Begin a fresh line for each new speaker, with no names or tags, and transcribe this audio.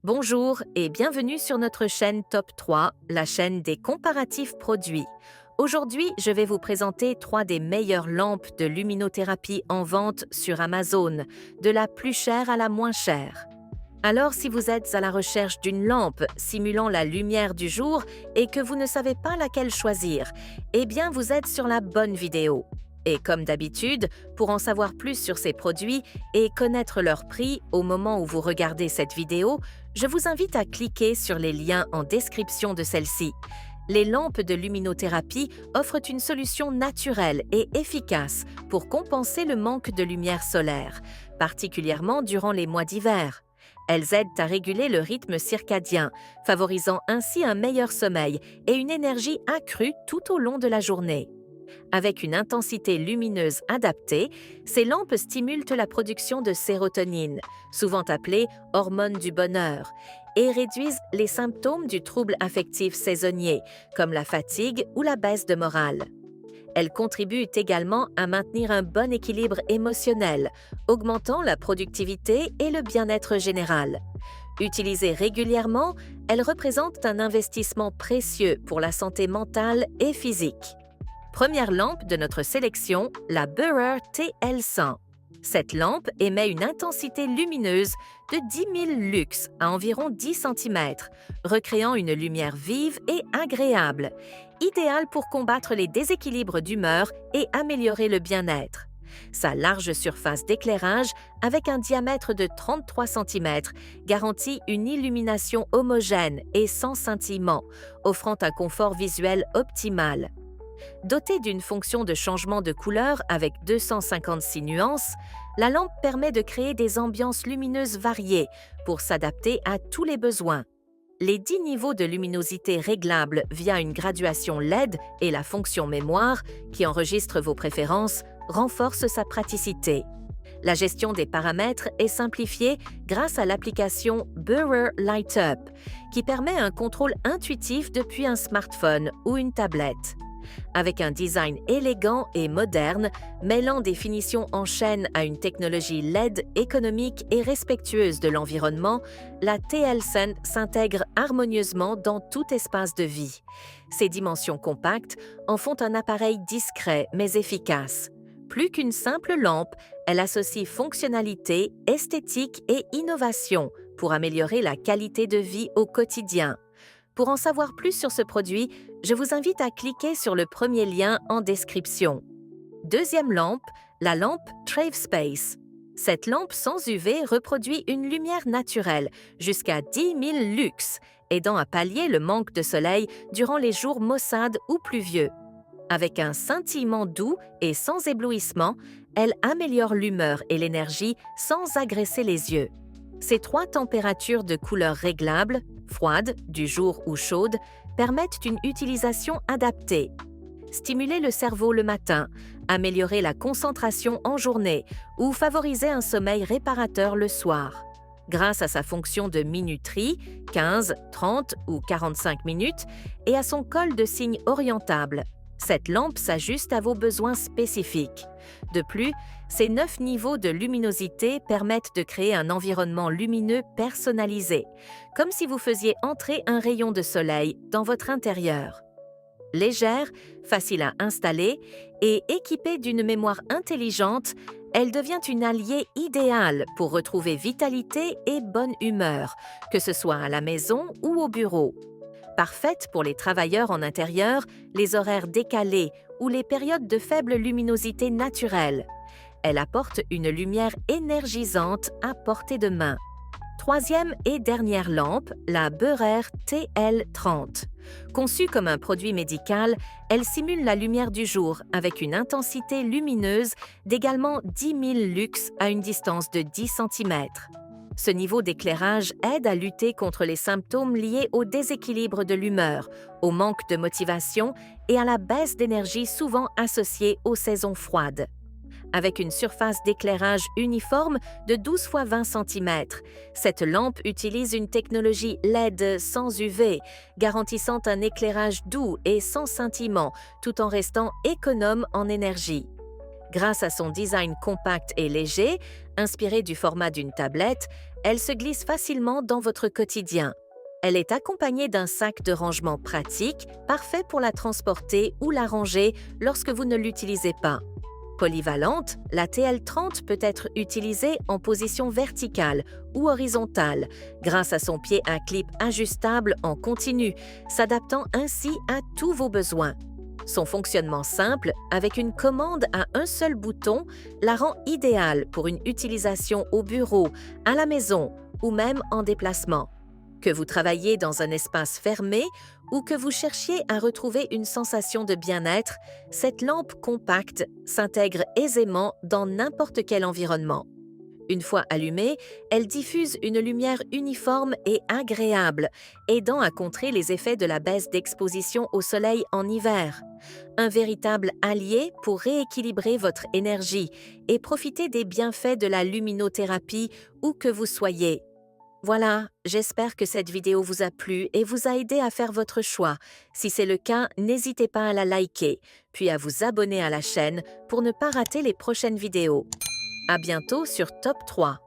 Bonjour et bienvenue sur notre chaîne Top 3, la chaîne des comparatifs produits. Aujourd'hui, je vais vous présenter 3 des meilleures lampes de luminothérapie en vente sur Amazon, de la plus chère à la moins chère. Alors, si vous êtes à la recherche d'une lampe simulant la lumière du jour et que vous ne savez pas laquelle choisir, eh bien vous êtes sur la bonne vidéo. Et comme d'habitude, pour en savoir plus sur ces produits et connaître leur prix au moment où vous regardez cette vidéo, je vous invite à cliquer sur les liens en description de celle-ci. Les lampes de luminothérapie offrent une solution naturelle et efficace pour compenser le manque de lumière solaire, particulièrement durant les mois d'hiver. Elles aident à réguler le rythme circadien, favorisant ainsi un meilleur sommeil et une énergie accrue tout au long de la journée. Avec une intensité lumineuse adaptée, ces lampes stimulent la production de sérotonine, souvent appelée hormone du bonheur, et réduisent les symptômes du trouble affectif saisonnier, comme la fatigue ou la baisse de morale. Elles contribuent également à maintenir un bon équilibre émotionnel, augmentant la productivité et le bien-être général. Utilisées régulièrement, elles représentent un investissement précieux pour la santé mentale et physique. Première lampe de notre sélection, la Behrer TL100. Cette lampe émet une intensité lumineuse de 10 000 lux à environ 10 cm, recréant une lumière vive et agréable, idéale pour combattre les déséquilibres d'humeur et améliorer le bien-être. Sa large surface d'éclairage, avec un diamètre de 33 cm, garantit une illumination homogène et sans scintillement, offrant un confort visuel optimal. Dotée d'une fonction de changement de couleur avec 256 nuances, la lampe permet de créer des ambiances lumineuses variées pour s'adapter à tous les besoins. Les 10 niveaux de luminosité réglables via une graduation LED et la fonction mémoire, qui enregistre vos préférences, renforcent sa praticité. La gestion des paramètres est simplifiée grâce à l'application Behrer Light Up, qui permet un contrôle intuitif depuis un smartphone ou une tablette. Avec un design élégant et moderne, mêlant des finitions en chaîne à une technologie LED économique et respectueuse de l'environnement, la TL100 s'intègre harmonieusement dans tout espace de vie. Ses dimensions compactes en font un appareil discret mais efficace. Plus qu'une simple lampe, elle associe fonctionnalité, esthétique et innovation pour améliorer la qualité de vie au quotidien. Pour en savoir plus sur ce produit, je vous invite à cliquer sur le premier lien en description. Deuxième lampe, la lampe TraveSpace. Cette lampe sans UV reproduit une lumière naturelle, jusqu'à 10 000 lux, aidant à pallier le manque de soleil durant les jours maussades ou pluvieux. Avec un scintillement doux et sans éblouissement, elle améliore l'humeur et l'énergie sans agresser les yeux. Ces 3 températures de couleur réglables, froide, du jour ou chaude, permettent une utilisation adaptée. Stimuler le cerveau le matin, améliorer la concentration en journée ou favoriser un sommeil réparateur le soir. Grâce à sa fonction de minuterie, 15, 30 ou 45 minutes, et à son col de cygne orientable, cette lampe s'ajuste à vos besoins spécifiques. De plus, ces 9 niveaux de luminosité permettent de créer un environnement lumineux personnalisé, comme si vous faisiez entrer un rayon de soleil dans votre intérieur. Légère, facile à installer et équipée d'une mémoire intelligente, elle devient une alliée idéale pour retrouver vitalité et bonne humeur, que ce soit à la maison ou au bureau. Parfaite pour les travailleurs en intérieur, les horaires décalés ou les périodes de faible luminosité naturelle. Elle apporte une lumière énergisante à portée de main. Troisième et dernière lampe, la Behrer TL30. Conçue comme un produit médical, elle simule la lumière du jour avec une intensité lumineuse d'également 10 000 lux à une distance de 10 cm. Ce niveau d'éclairage aide à lutter contre les symptômes liés au déséquilibre de l'humeur, au manque de motivation et à la baisse d'énergie souvent associée aux saisons froides. Avec une surface d'éclairage uniforme de 12 x 20 cm, cette lampe utilise une technologie LED sans UV, garantissant un éclairage doux et sans scintillement, tout en restant économe en énergie. Grâce à son design compact et léger, inspiré du format d'une tablette, Elle se glisse facilement dans votre quotidien. Elle est accompagnée d'un sac de rangement pratique, parfait pour la transporter ou la ranger lorsque vous ne l'utilisez pas. Polyvalente, la TL30 peut être utilisée en position verticale ou horizontale, grâce à son pied à clip ajustable en continu, s'adaptant ainsi à tous vos besoins. Son fonctionnement simple, avec une commande à un seul bouton, la rend idéale pour une utilisation au bureau, à la maison ou même en déplacement. Que vous travailliez dans un espace fermé ou que vous cherchiez à retrouver une sensation de bien-être, cette lampe compacte s'intègre aisément dans n'importe quel environnement. Une fois allumée, elle diffuse une lumière uniforme et agréable, aidant à contrer les effets de la baisse d'exposition au soleil en hiver. Un véritable allié pour rééquilibrer votre énergie et profiter des bienfaits de la luminothérapie où que vous soyez. Voilà, j'espère que cette vidéo vous a plu et vous a aidé à faire votre choix. Si c'est le cas, n'hésitez pas à la liker, puis à vous abonner à la chaîne pour ne pas rater les prochaines vidéos. À bientôt sur Top 3.